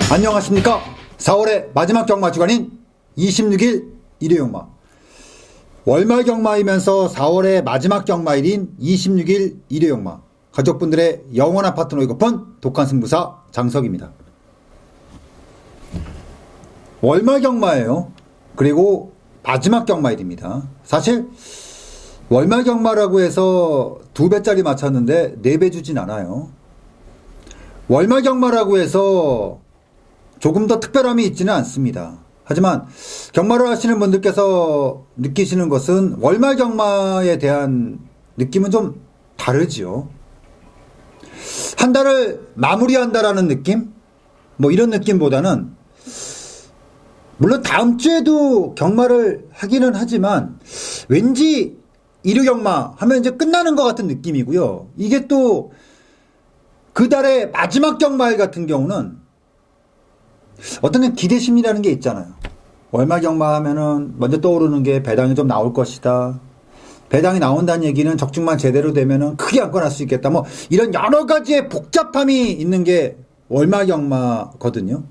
안녕하십니까. 4월의 마지막 경마 주간인 26일 일요경마, 월말 경마이면서 4월의 마지막 경마일인 26일 일요경마, 가족분들의 영원한 파트너이고픈 독한승부사 장석입니다. 월말 경마예요. 그리고 마지막 경마일입니다. 사실 월말 경마라고 해서 2배짜리 맞췄는데 4배 주진 않아요. 월말 경마라고 해서 조금 더 특별함이 있지는 않습니다. 하지만 경마를 하시는 분들께서 느끼시는 것은 월말 경마에 대한 느낌은 좀 다르지요. 한 달을 마무리한다라는 느낌? 뭐 이런 느낌보다는, 물론 다음 주에도 경마를 하기는 하지만 왠지 일요 경마 하면 이제 끝나는 것 같은 느낌이고요. 이게 또 그 달의 마지막 경마일 같은 경우는 어떤 기대심이라는 게 있잖아요. 월말 경마 하면은 먼저 떠오르는 게 배당이 좀 나올 것이다. 배당이 나온다는 얘기는 적중만 제대로 되면은 크게 안고 날 수 있겠다. 뭐 이런 여러 가지의 복잡함이 있는 게 월말 경마거든요.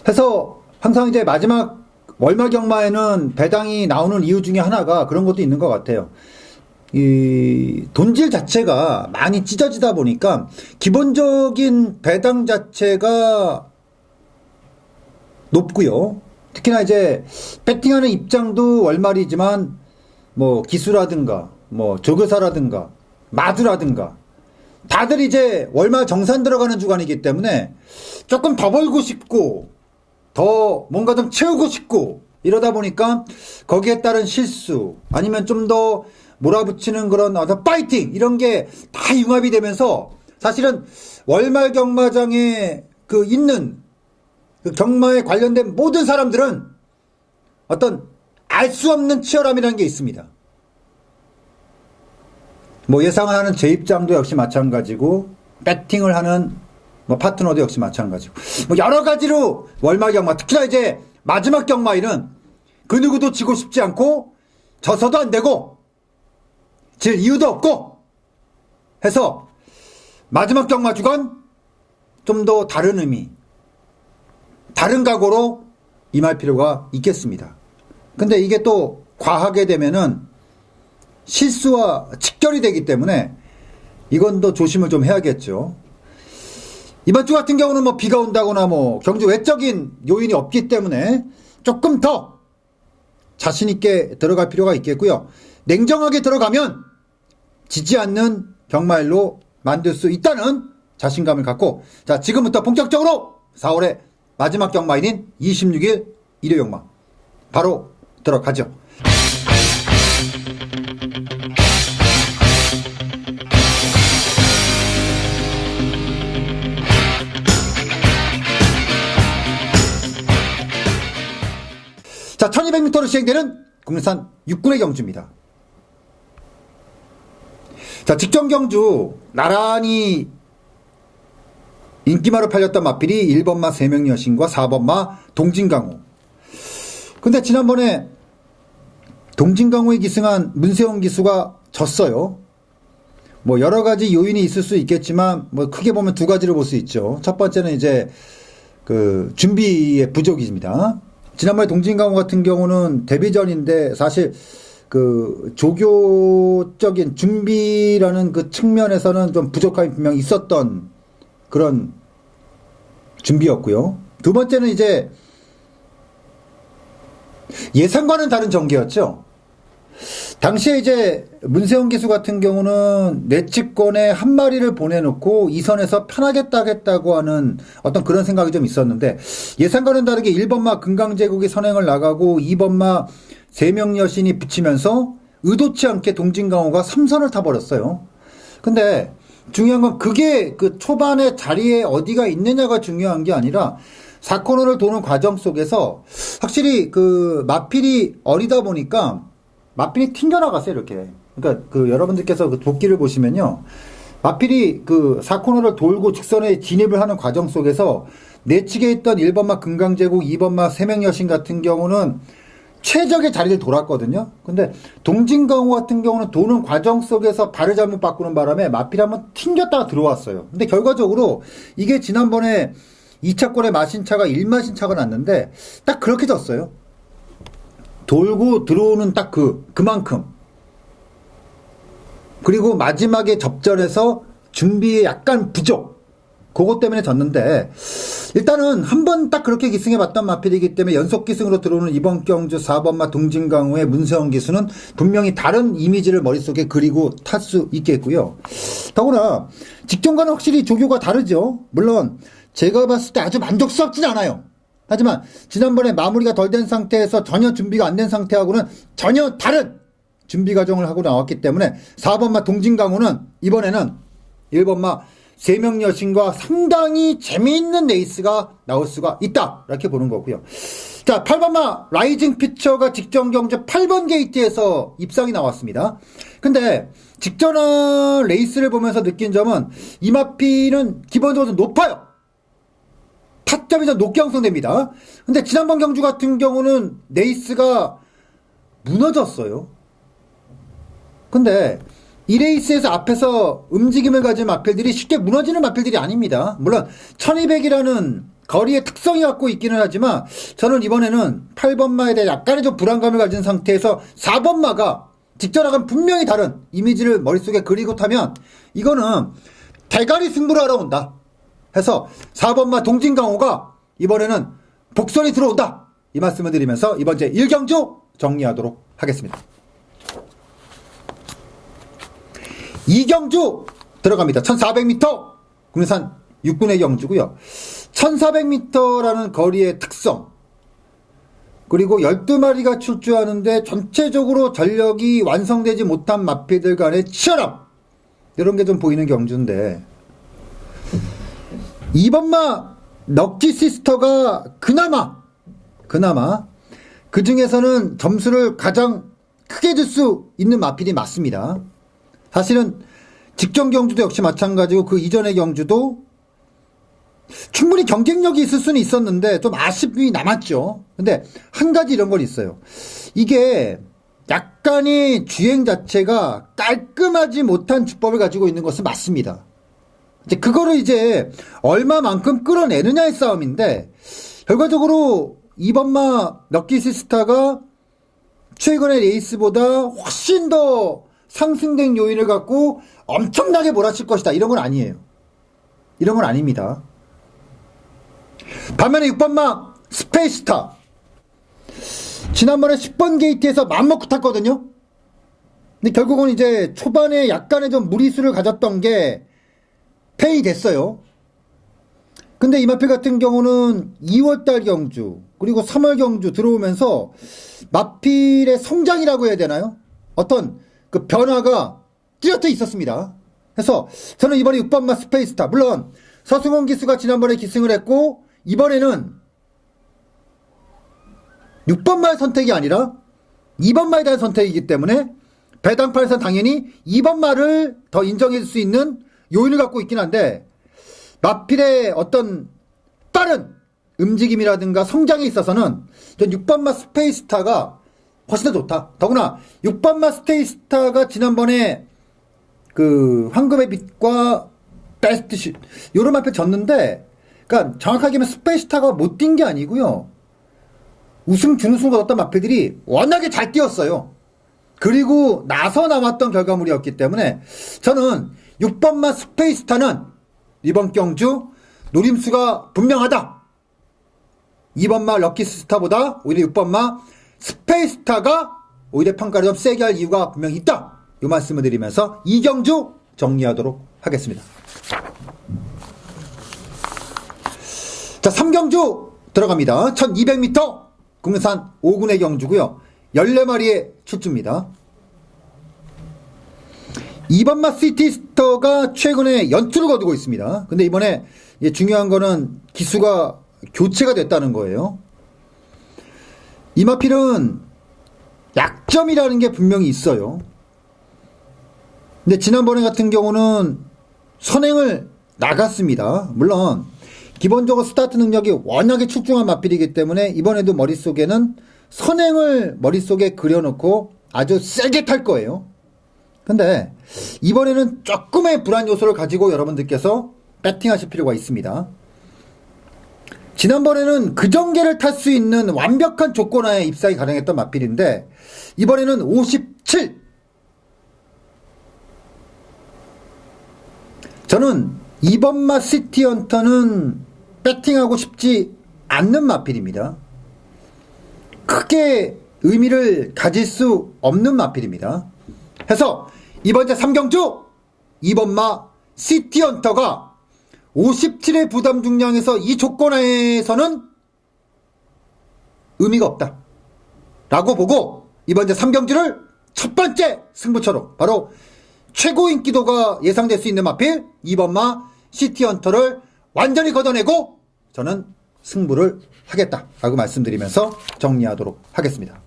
그래서 항상 이제 마지막 월말 경마에는 배당이 나오는 이유 중에 하나가 그런 것도 있는 것 같아요. 이 돈질 자체가 많이 찢어지다 보니까 기본적인 배당 자체가 높고요. 특히나 이제 배팅하는 입장도 월말이지만 뭐 기수라든가 뭐 조교사라든가 마주라든가 다들 이제 월말 정산 들어가는 주간이기 때문에 조금 더 벌고 싶고 더 뭔가 좀 채우고 싶고 이러다 보니까 거기에 따른 실수 아니면 좀 더 몰아붙이는 그런 어떤 파이팅 이런 게 다 융합이 되면서 사실은 월말 경마장에 그 있는 그 경마에 관련된 모든 사람들은 어떤 알 수 없는 치열함이라는 게 있습니다. 뭐 예상을 하는 제 입장도 역시 마찬가지고, 배팅을 하는 뭐 파트너도 역시 마찬가지고, 뭐 여러 가지로 월말 경마, 특히나 이제 마지막 경마일은 그 누구도 지고 싶지 않고 져서도 안 되고 질 이유도 없고 해서 마지막 경마 주간 좀 더 다른 의미, 다른 각오로 임할 필요가 있겠습니다. 근데 이게 또 과하게 되면은 실수와 직결이 되기 때문에 이건 더 조심을 좀 해야겠죠. 이번 주 같은 경우는 뭐 비가 온다거나 뭐 경주 외적인 요인이 없기 때문에 조금 더 자신있게 들어갈 필요가 있겠고요. 냉정하게 들어가면 지지 않는 경마일로 만들 수 있다는 자신감을 갖고, 자, 지금부터 본격적으로 4월의 마지막 경마일인 26일 일요 경마 바로 들어가죠. 자, 1200m로 시행되는 국내산 6군의 경주입니다. 자, 직전 경주 나란히 인기마로 팔렸던 마필이 1번마 세명여신과 4번마 동진강호. 근데 지난번에 동진강호에 기승한 문세영 기수가 졌어요. 뭐 여러 가지 요인이 있을 수 있겠지만 뭐 크게 보면 두 가지를 볼 수 있죠. 첫 번째는 이제 그 준비의 부족입니다. 지난번에 동진강호 같은 경우는 데뷔전인데 사실 그 조교적인 준비라는 그 측면에서는 좀 부족함이 분명히 있었던 그런 준비였고요. 두 번째는 이제 예상과는 다른 전개였죠. 당시에 이제 문세영 기수 같은 경우는 내측권에 한 마리를 보내놓고 2선에서 편하게 따겠다고 하는 어떤 그런 생각이 좀 있었는데, 예상과는 다르게 1번마 금강제국이 선행을 나가고 2번마 세명여신이 붙이면서 의도치 않게 동진강호가 3선을 타버렸어요. 근데 중요한 건 그게 그 초반에 자리에 어디가 있느냐가 중요한 게 아니라 4코너를 도는 과정 속에서 확실히 그 마필이 어리다 보니까 마필이 튕겨나갔어요, 이렇게. 그러니까 그 여러분들께서 그 도끼를 보시면요. 마필이 그 4코너를 돌고 직선에 진입을 하는 과정 속에서 내측에 있던 1번마 금강제국, 2번마 세명여신 같은 경우는 최적의 자리를 돌았거든요. 근데 동진강호 같은 경우는 도는 과정 속에서 발을 잘못 바꾸는 바람에 마필이 한번 튕겼다가 들어왔어요. 근데 결과적으로 이게 지난번에 2차권에 마신차가 1마신차가 났는데 딱 그렇게 졌어요. 돌고 들어오는 딱 그만큼. 그리고 마지막에 접전에서 준비에 약간 부족. 그것 때문에 졌는데 일단은 한 번 딱 그렇게 기승해봤던 마필이기 때문에 연속 기승으로 들어오는 이번 경주 4번마 동진강호의 문세영 기수는 분명히 다른 이미지를 머릿속에 그리고 탈 수 있겠고요. 더구나 직전과는 확실히 조교가 다르죠. 물론 제가 봤을 때 아주 만족스럽진 않아요. 하지만 지난번에 마무리가 덜 된 상태에서 전혀 준비가 안 된 상태하고는 전혀 다른 준비 과정을 하고 나왔기 때문에 4번마 동진강호는 이번에는 1번마 세명여신과 상당히 재미있는 레이스가 나올 수가 있다 이렇게 보는 거고요. 자, 8번마 라이징 피처가 직전 경주 8번 게이트에서 입상이 나왔습니다. 근데 직전 레이스를 보면서 느낀 점은 이 마피는 기본적으로 높아요. 타점이 좀 높게 형성됩니다. 근데 지난번 경주 같은 경우는 레이스가 무너졌어요. 근데 이 레이스에서 앞에서 움직임을 가진 마필들이 쉽게 무너지는 마필들이 아닙니다. 물론 1200이라는 거리의 특성이 갖고 있기는 하지만 저는 이번에는 8번마에 대해 약간의 좀 불안감을 가진 상태에서 4번마가 직전하고는 분명히 다른 이미지를 머릿속에 그리고 타면 이거는 대가리 승부를 하러 온다 해서 4번마 동진강호가 이번에는 복선이 들어온다 이 말씀을 드리면서 이번 제 1경주 정리하도록 하겠습니다. 2경주 들어갑니다. 1400m 국내산 6군의 경주고요. 1400m라는 거리의 특성 그리고 12마리가 출주하는데 전체적으로 전력이 완성되지 못한 마필들 간의 치열함 이런 게 좀 보이는 경주인데 2번마 럭키 시스터가 그나마 그 중에서는 점수를 가장 크게 줄 수 있는 마필이 맞습니다. 사실은 직전 경주도 역시 마찬가지고 그 이전의 경주도 충분히 경쟁력이 있을 수는 있었는데 좀 아쉬움이 남았죠. 근데 한 가지 이런 건 있어요. 이게 약간의 주행 자체가 깔끔하지 못한 주법을 가지고 있는 것은 맞습니다. 이제 그거를 이제 얼마만큼 끌어내느냐의 싸움인데 결과적으로 2번마 럭키시스타가 최근의 레이스보다 훨씬 더 상승된 요인을 갖고 엄청나게 몰아칠 것이다. 이런 건 아니에요. 이런 건 아닙니다. 반면에 6번마 스페이스타 지난번에 10번 게이트에서 맘먹고 탔거든요. 근데 결국은 이제 초반에 약간의 좀 무리수를 가졌던 게 페이 됐어요. 근데 이 마필 같은 경우는 2월달 경주 그리고 3월 경주 들어오면서 마필의 성장이라고 해야 되나요? 어떤 그 변화가 뚜렷해 있었습니다. 그래서 저는 이번에 6번마 스페이스타 물론 서승원 기수가 지난번에 기승을 했고 이번에는 6번마의 선택이 아니라 2번마에 대한 선택이기 때문에 배당판에서 당연히 2번마를 더 인정해 줄 수 있는 요인을 갖고 있긴 한데 마필의 어떤 빠른 움직임이라든가 성장에 있어서는 전 6번마 스페이스타가 훨씬 더 좋다. 더구나 6번마 스페이스타가 지난번에 그 황금의 빛과 베스트슛 요런 앞에 졌는데 그러니까 정확하게 하면 스페이스타가 못 뛴 게 아니고요. 우승 준우승을 얻었던 마필들이 워낙에 잘 뛰었어요. 그리고 나서 나왔던 결과물이었기 때문에 저는 6번마 스페이스타는 이번 경주 노림수가 분명하다. 2번마 럭키스타보다 오히려 6번마 스페이스타가 오히려 평가를 좀 세게 할 이유가 분명히 있다. 이 말씀을 드리면서 이 경주 정리하도록 하겠습니다. 자, 3경주 들어갑니다. 1200m 국내산 5군의 경주고요. 14마리의 출주입니다. 2번마 시티스터가 최근에 연투를 거두고 있습니다. 근데 이번에 중요한 거는 기수가 교체가 됐다는 거예요. 이 마필은 약점이라는 게 분명히 있어요. 근데 지난번에 같은 경우는 선행을 나갔습니다. 물론 기본적으로 스타트 능력이 워낙에 출중한 마필이기 때문에 이번에도 머릿속에는 선행을 머릿속에 그려놓고 아주 세게 탈 거예요. 근데 이번에는 조금의 불안 요소를 가지고 여러분들께서 배팅하실 필요가 있습니다. 지난번에는 그 전개를 탈 수 있는 완벽한 조건하에 입상이 가능했던 마필인데 이번에는 57. 저는 이번 마 시티헌터는 배팅하고 싶지 않는 마필입니다. 크게 의미를 가질 수 없는 마필입니다. 해서 이번 제 3경주 이번 마 시티헌터가 57의 부담 중량에서 이 조건하에서는 의미가 없다 라고 보고 이번 제 3경주를 첫 번째 승부처로 바로 최고 인기도가 예상될 수 있는 마필 이번 마 시티헌터를 완전히 걷어내고 저는 승부를 하겠다 라고 말씀드리면서 정리하도록 하겠습니다.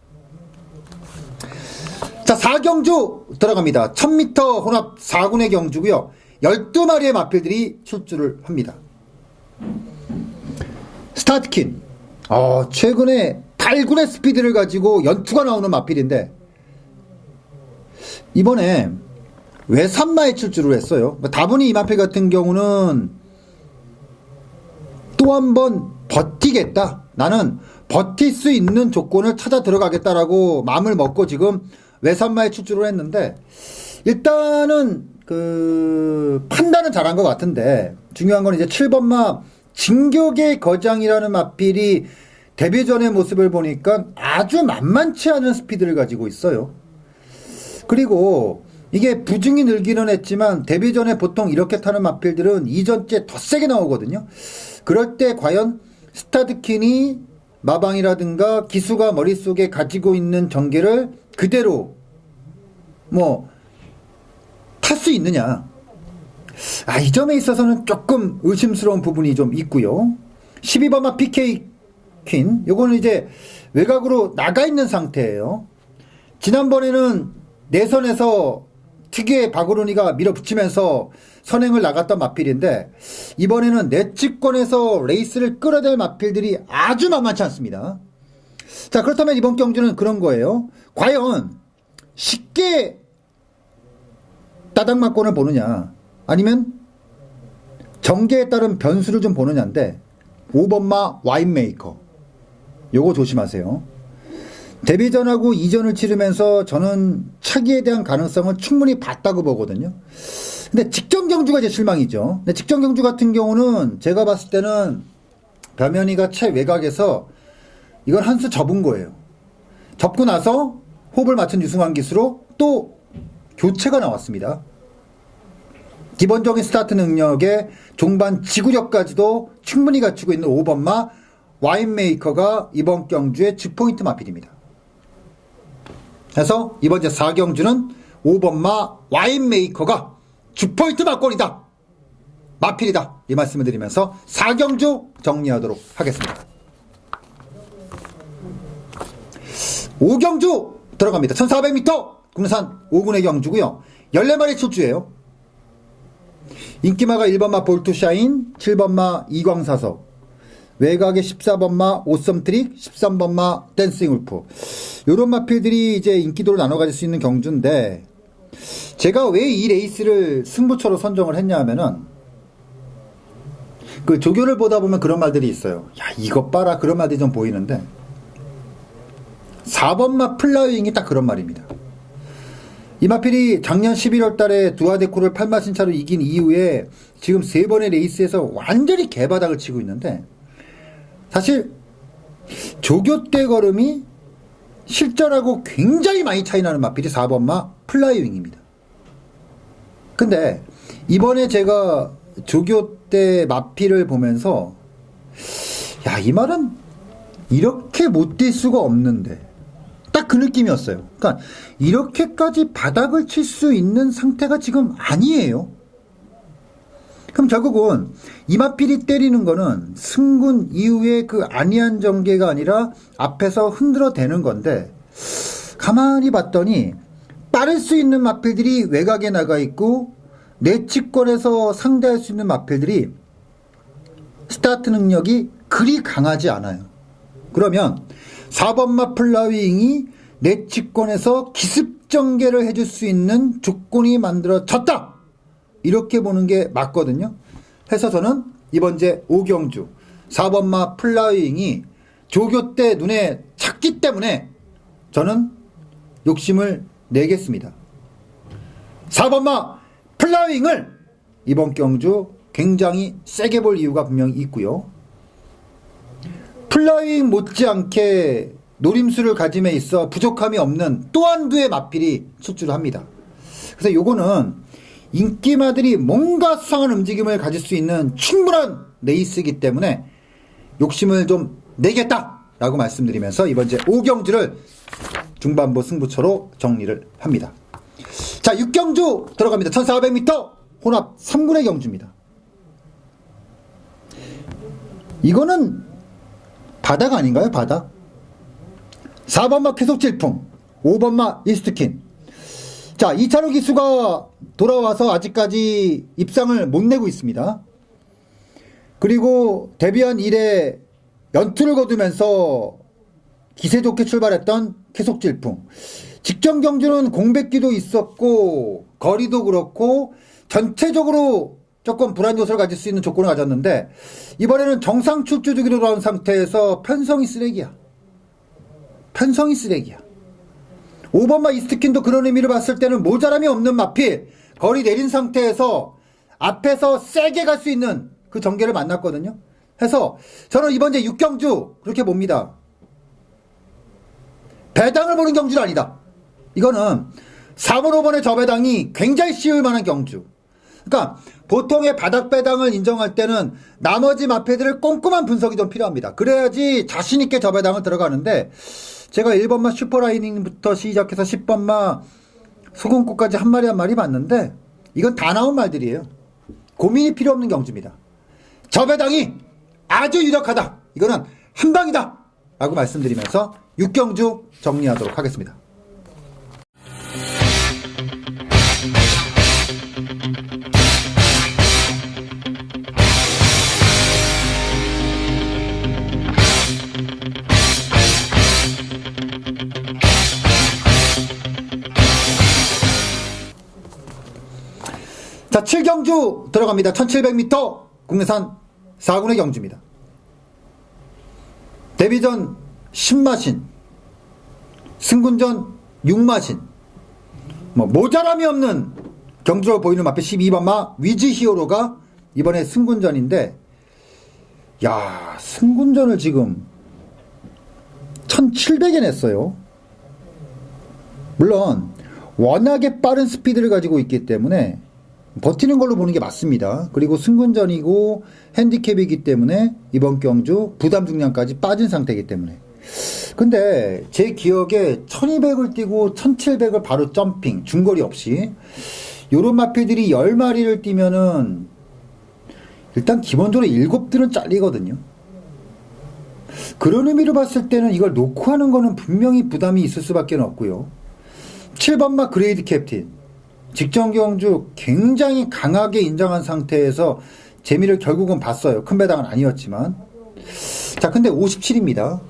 자, 4경주 들어갑니다. 1000m 혼합 4군의 경주고요. 12마리의 마필들이 출주를 합니다. 스타트킨 최근에 8군의 스피드를 가지고 연투가 나오는 마필인데 이번에 외산마에 출주를 했어요. 다분히 이 마필 같은 경우는 또 한 번 버티겠다. 나는 버틸 수 있는 조건을 찾아 들어가겠다라고 마음을 먹고 지금 외산마에 출주를 했는데 일단은 판단은 잘한 것 같은데 중요한 건 이제 7번마 진격의 거장이라는 마필이 데뷔 전의 모습을 보니까 아주 만만치 않은 스피드를 가지고 있어요. 그리고 이게 부중이 늘기는 했지만 데뷔 전에 보통 이렇게 타는 마필들은 이전째 더 세게 나오거든요. 그럴 때 과연 스타드킨이 마방이라든가 기수가 머릿속에 가지고 있는 전개를 그대로 탈 수 있느냐. 이 점에 있어서는 조금 의심스러운 부분이 좀 있고요. 12번마 PK 퀸 요거는 이제 외곽으로 나가 있는 상태예요. 지난번에는 내선에서 특유의 바구르니가 밀어붙이면서 선행을 나갔던 마필인데 이번에는 내치권에서 레이스를 끌어댈 마필들이 아주 만만치 않습니다. 자, 그렇다면 이번 경주는 그런 거예요. 과연 쉽게 따닥맞권을 보느냐 아니면 전개에 따른 변수를 좀 보느냐인데 5번마 와인메이커 요거 조심하세요. 데뷔전하고 이전을 치르면서 저는 차기에 대한 가능성을 충분히 봤다고 보거든요. 근데 직전 경주가 제 실망이죠. 근데 직전 경주 같은 경우는 제가 봤을 때는 변현이가 최외곽에서 이건 한 수 접은 거예요. 접고 나서 호흡을 맞춘 유승환 기수로 또 교체가 나왔습니다. 기본적인 스타트 능력에 종반 지구력까지도 충분히 갖추고 있는 5번마 와인메이커가 이번 경주의 주포인트 마필입니다. 그래서 이번 제 4경주는 5번마 와인메이커가 주포인트 막권이다. 마필이다. 이 말씀을 드리면서 4경주 정리하도록 하겠습니다. 5경주 들어갑니다. 1400m 국내산 5군의 경주고요. 14마리 출주예요. 인기마가 1번마 볼투샤인, 7번마 이광사석, 외곽의 14번마 오썸트릭, 13번마 댄싱울프 요런 마필들이 이제 인기도를 나눠 가질 수 있는 경주인데 제가 왜 이 레이스를 승부처로 선정을 했냐 하면은 그 조교를 보다 보면 그런 말들이 있어요. 야, 이것 봐라. 그런 말들이 좀 보이는데 4번마 플라잉이 딱 그런 말입니다. 이 마필이 작년 11월 달에 두아데코를 8마신 차로 이긴 이후에 지금 3번의 레이스에서 완전히 개바닥을 치고 있는데 사실 조교 때 걸음이 실전하고 굉장히 많이 차이나는 마필이 4번마 플라이윙입니다. 근데 이번에 제가 조교 때 마필을 보면서 야, 이 말은 이렇게 못 뛸 수가 없는데 딱 그 느낌이었어요. 그러니까 이렇게까지 바닥을 칠 수 있는 상태가 지금 아니에요. 그럼 결국은 이마필이 때리는 거는 승군 이후에 그 안이한 전개가 아니라 앞에서 흔들어 대는 건데 가만히 봤더니 빠를 수 있는 마필들이 외곽에 나가 있고 내치권에서 상대할 수 있는 마필들이 스타트 능력이 그리 강하지 않아요. 그러면 4번마 플라윙이 내치권에서 기습전개를 해줄 수 있는 조건이 만들어졌다, 이렇게 보는 게 맞거든요. 해서 저는 이번 제 5경주 4번마 플라윙이 조교 때 눈에 찼기 때문에 저는 욕심을 내겠습니다. 4번마 플라윙을 이번 경주 굉장히 세게 볼 이유가 분명히 있고요. 플라윙 못지않게 노림수를 가짐에 있어 부족함이 없는 또 한두의 마필이 출주를 합니다. 그래서 요거는 인기마들이 뭔가 수상한 움직임을 가질 수 있는 충분한 레이스이기 때문에 욕심을 좀 내겠다라고 말씀드리면서 이번 제 5경주를 중반부 승부처로 정리를 합니다. 자, 6경주 들어갑니다. 1400m 혼합 3군의 경주입니다. 이거는 바닥 아닌가요? 바닥. 4번마 쾌속질풍, 5번마 이스트킨. 자, 이찬호 기수가 돌아와서 아직까지 입상을 못 내고 있습니다. 그리고 데뷔한 이래 연투를 거두면서 기세 좋게 출발했던 쾌속질풍. 직전 경주는 공백기도 있었고 거리도 그렇고 전체적으로 조금 불안 요소를 가질 수 있는 조건을 가졌는데 이번에는 정상 출주 주기로 돌아온 상태에서 편성이 쓰레기야. 편성이 쓰레기야. 5번마 이스트킨도 그런 의미를 봤을 때는 모자람이 없는 마필, 거리 내린 상태에서 앞에서 세게 갈 수 있는 그 전개를 만났거든요. 해서 저는 이번 제 6경주 그렇게 봅니다. 배당을 보는 경주는 아니다. 이거는 4번, 5번의 저 배당이 굉장히 쉬울 만한 경주. 그러니까 보통의 바닥 배당을 인정할 때는 나머지 마패들을 꼼꼼한 분석이 좀 필요합니다. 그래야지 자신있게 저 배당을 들어가는데 제가 1번마 슈퍼라이닝부터 시작해서 10번마 소금꽃까지 한 마리 한 마리 봤는데 이건 다 나온 말들이에요. 고민이 필요 없는 경주입니다. 저 배당이 아주 유력하다. 이거는 한방이다 라고 말씀드리면서 6경주 정리하도록 하겠습니다. 자, 7경주 들어갑니다. 1700m 국내산 4군의 경주입니다. 데뷔전 10마신, 승군전 6마신, 모자람이 없는 경주로 보이는 앞에 12번마 위즈 히어로가 이번에 승군전인데, 야, 승군전을 지금 1700에 냈어요. 물론 워낙에 빠른 스피드를 가지고 있기 때문에 버티는 걸로 보는 게 맞습니다. 그리고 승군전이고 핸디캡이기 때문에 이번 경주 부담 중량까지 빠진 상태이기 때문에. 근데 제 기억에 1200을 뛰고 1700을 바로 점핑, 중거리 없이 요런 마필들이 10마리를 뛰면은 일단 기본적으로 7들은 잘리거든요. 그런 의미로 봤을 때는 이걸 놓고 하는 거는 분명히 부담이 있을 수밖에 없고요. 7번마 그레이드 캡틴, 직전 경주 굉장히 강하게 인정한 상태에서 재미를 결국은 봤어요. 큰 배당은 아니었지만. 자, 근데 57입니다.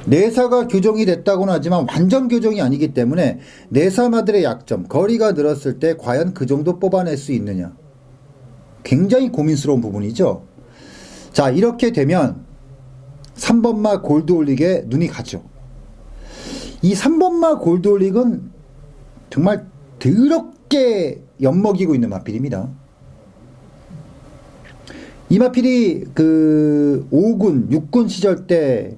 내사가 교정이 됐다고는 하지만 완전 교정이 아니기 때문에 내사마들의 약점, 거리가 늘었을 때 과연 그 정도 뽑아낼 수 있느냐, 굉장히 고민스러운 부분이죠. 자, 이렇게 되면 3번마 골드올릭에 눈이 가죠. 이 3번마 골드올릭은 정말 더럽게 엿먹이고 있는 마필입니다. 이 마필이 그 5군, 6군 시절 때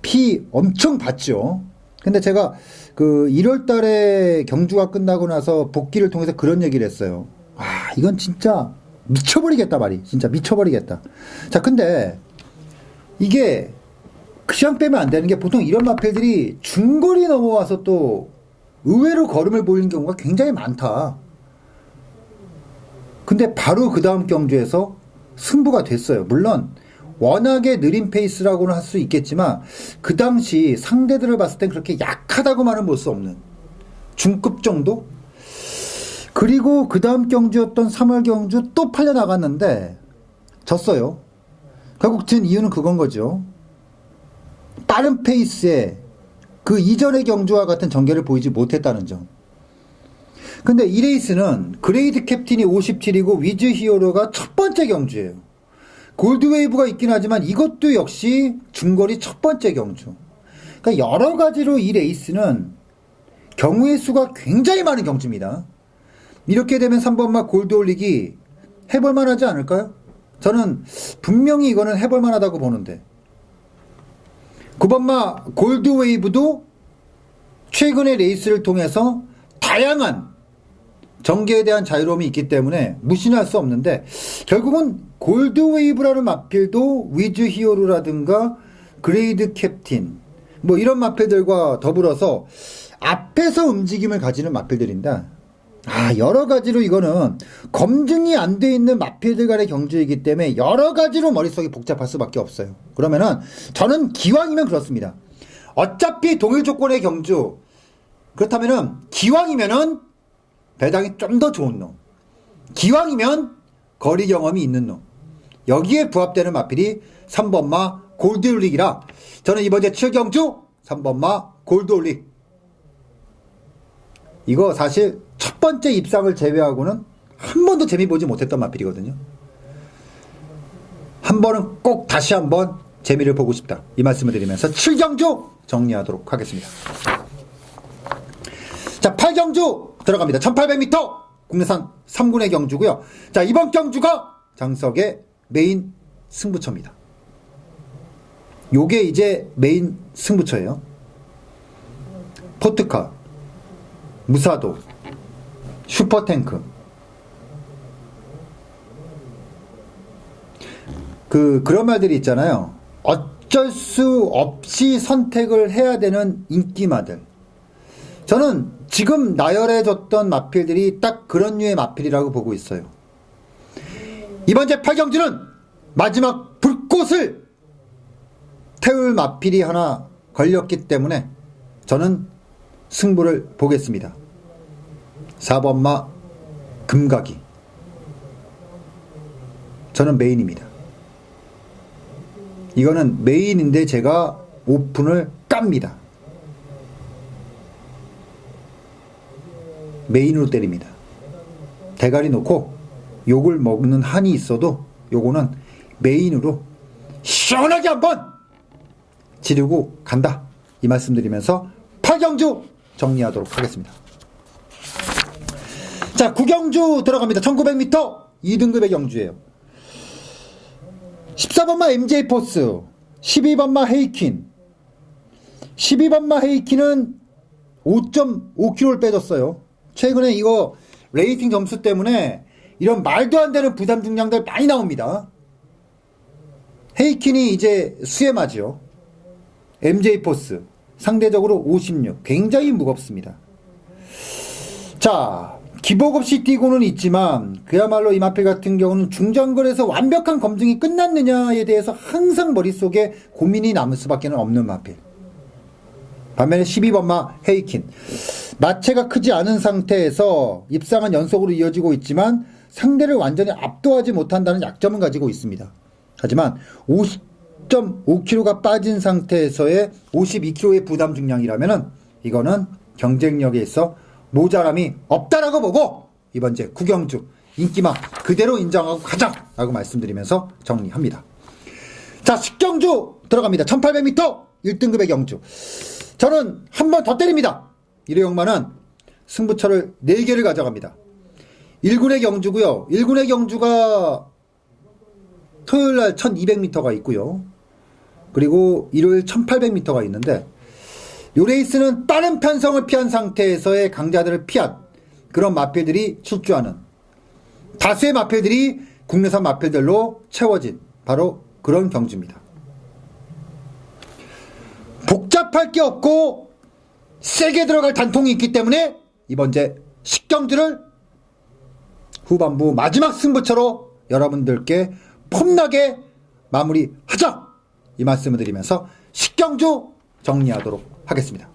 피 엄청 봤죠. 근데 제가 그 1월 달에 경주가 끝나고 나서 복귀를 통해서 그런 얘기를 했어요. 아, 이건 진짜 미쳐버리겠다 말이. 진짜 미쳐버리겠다. 자, 근데 이게 그냥 빼면 안 되는 게 보통 이런 마필들이 중거리 넘어와서 또 의외로 걸음을 보이는 경우가 굉장히 많다. 근데 바로 그 다음 경주에서 승부가 됐어요. 물론 워낙에 느린 페이스라고는 할 수 있겠지만 그 당시 상대들을 봤을 땐 그렇게 약하다고만은 볼 수 없는 중급 정도? 그리고 그 다음 경주였던 3월 경주 또 팔려나갔는데 졌어요. 결국 든 이유는 그건 거죠. 빠른 페이스에 그 이전의 경주와 같은 전개를 보이지 못했다는 점. 근데 이 레이스는 그레이드 캡틴이 57이고 위즈 히어로가 첫 번째 경주예요. 골드웨이브가 있긴 하지만 이것도 역시 중거리 첫 번째 경주. 그러니까 여러 가지로 이 레이스는 경우의 수가 굉장히 많은 경주입니다. 이렇게 되면 3번마 골드 올리기 해볼만 하지 않을까요? 저는 분명히 이거는 해볼만 하다고 보는데 9번마 골드웨이브도 최근의 레이스를 통해서 다양한 전개에 대한 자유로움이 있기 때문에 무시할 수 없는데 결국은 골드웨이브라는 마필도 위즈 히어로라든가 그레이드 캡틴 뭐 이런 마필들과 더불어서 앞에서 움직임을 가지는 마필들인데 여러 가지로 이거는 검증이 안 돼 있는 마필들 간의 경주이기 때문에 여러 가지로 머릿속이 복잡할 수밖에 없어요. 그러면은 저는 기왕이면 그렇습니다. 어차피 동일 조건의 경주 그렇다면은 기왕이면은 배당이 좀 더 좋은 놈, 기왕이면 거리 경험이 있는 놈, 여기에 부합되는 마필이 3번마 골드올릭이라 저는 이번 제 7경주 3번마 골드올릭. 이거 사실 첫 번째 입상을 제외하고는 한 번도 재미 보지 못했던 마필이거든요. 한 번은 꼭 다시 한번 재미를 보고 싶다, 이 말씀을 드리면서 7경주 정리하도록 하겠습니다. 자, 8경주 들어갑니다. 1800m 국내산 3군의 경주고요. 자, 이번 경주가 장석의 메인 승부처입니다. 요게 이제 메인 승부처예요. 포트카, 무사도, 슈퍼탱크. 그런 말들이 있잖아요. 어쩔 수 없이 선택을 해야 되는 인기마들. 저는 지금 나열해줬던 마필들이 딱 그런 류의 마필이라고 보고 있어요. 이번 제 8경주는 마지막 불꽃을 태울 마필이 하나 걸렸기 때문에 저는 승부를 보겠습니다. 4번마 금각이. 저는 메인입니다. 이거는 메인인데 제가 오픈을 깝니다. 메인으로 때립니다. 대가리 놓고 욕을 먹는 한이 있어도 요거는 메인으로 시원하게 한번 지르고 간다, 이 말씀드리면서 8경주 정리하도록 하겠습니다. 자, 9경주 들어갑니다. 1900m 2등급의 경주예요. 14번마 MJ 포스, 12번마 헤이킨. 12번마 헤이킨은 5.5kg를 빼줬어요. 최근에 이거 레이팅 점수 때문에 이런 말도 안 되는 부담 중량들 많이 나옵니다. 헤이킨이 이제 수혜마죠. MJ 포스 상대적으로 56, 굉장히 무겁습니다. 자, 기복 없이 뛰고는 있지만 그야말로 이 마필 같은 경우는 중장거리에서 완벽한 검증이 끝났느냐에 대해서 항상 머릿속에 고민이 남을 수밖에 없는 마필. 반면에 12번마 헤이킨, 마체가 크지 않은 상태에서 입상은 연속으로 이어지고 있지만 상대를 완전히 압도하지 못한다는 약점은 가지고 있습니다. 하지만 50.5kg가 빠진 상태에서의 52kg의 부담 중량이라면 이거는 경쟁력에 있어 모자람이 없다라고 보고 이번 제 9경주 인기만 그대로 인정하고 가자 라고 말씀드리면서 정리합니다. 자, 10경주 들어갑니다. 1800m 1등급의 경주. 저는 한 번 더 때립니다. 1회 역마는 승부처를 4개를 가져갑니다. 1군의 경주고요. 1군의 경주가 토요일날 1200m가 있고요. 그리고 일요일 1800m가 있는데 요 레이스는 빠른 편성을 피한 상태에서의 강자들을 피한 그런 마필들이 출주하는, 다수의 마필들이 국내산 마필들로 채워진 바로 그런 경주입니다. 복잡할 게 없고 세게 들어갈 단통이 있기 때문에 이번 제 10경주를 후반부 마지막 승부처로 여러분들께 폼나게 마무리하자, 이 말씀을 드리면서 10경주 정리하도록 하겠습니다.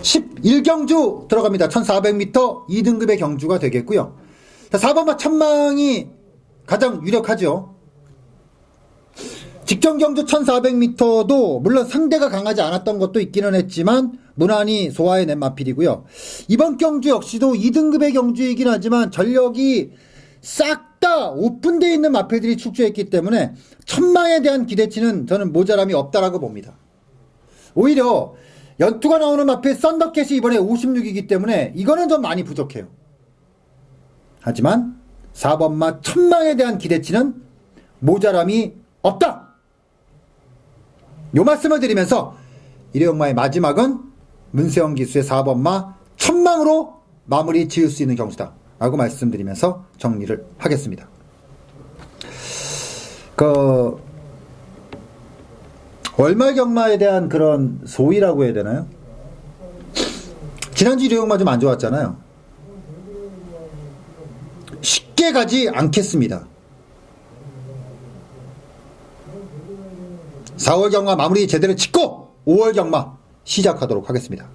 11경주 들어갑니다. 1400m 2등급의 경주가 되겠고요. 자, 4번마 천망이 가장 유력하죠. 직전 경주 1400m도 물론 상대가 강하지 않았던 것도 있기는 했지만 무난히 소화해낸 마필이고요. 이번 경주 역시도 2등급의 경주이긴 하지만 전력이 싹 다 오픈되어 있는 마필들이 출주했기 때문에 천망에 대한 기대치는 저는 모자람이 없다라고 봅니다. 오히려 연투가 나오는 마필 썬더캣이 이번에 56이기 때문에 이거는 좀 많이 부족해요. 하지만 4번마 천망에 대한 기대치는 모자람이 없다. 요 말씀을 드리면서 1회용마의 마지막은 문세영 기수의 4번마 천망으로 마무리 지을 수 있는 경주다 라고 말씀드리면서 정리를 하겠습니다. 월말 경마에 대한 그런 소위라고 해야 되나요? 지난주 1회용마 좀 안 좋았잖아요. 쉽게 가지 않겠습니다. 4월 경마 마무리 제대로 짓고 5월 경마 시작하도록 하겠습니다.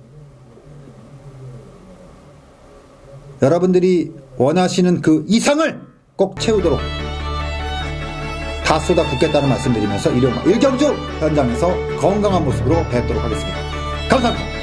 여러분들이 원하시는 그 이상을 꼭 채우도록 다 쏟아 붓겠다는 말씀드리면서 1경주 현장에서 건강한 모습으로 뵙도록 하겠습니다. 감사합니다.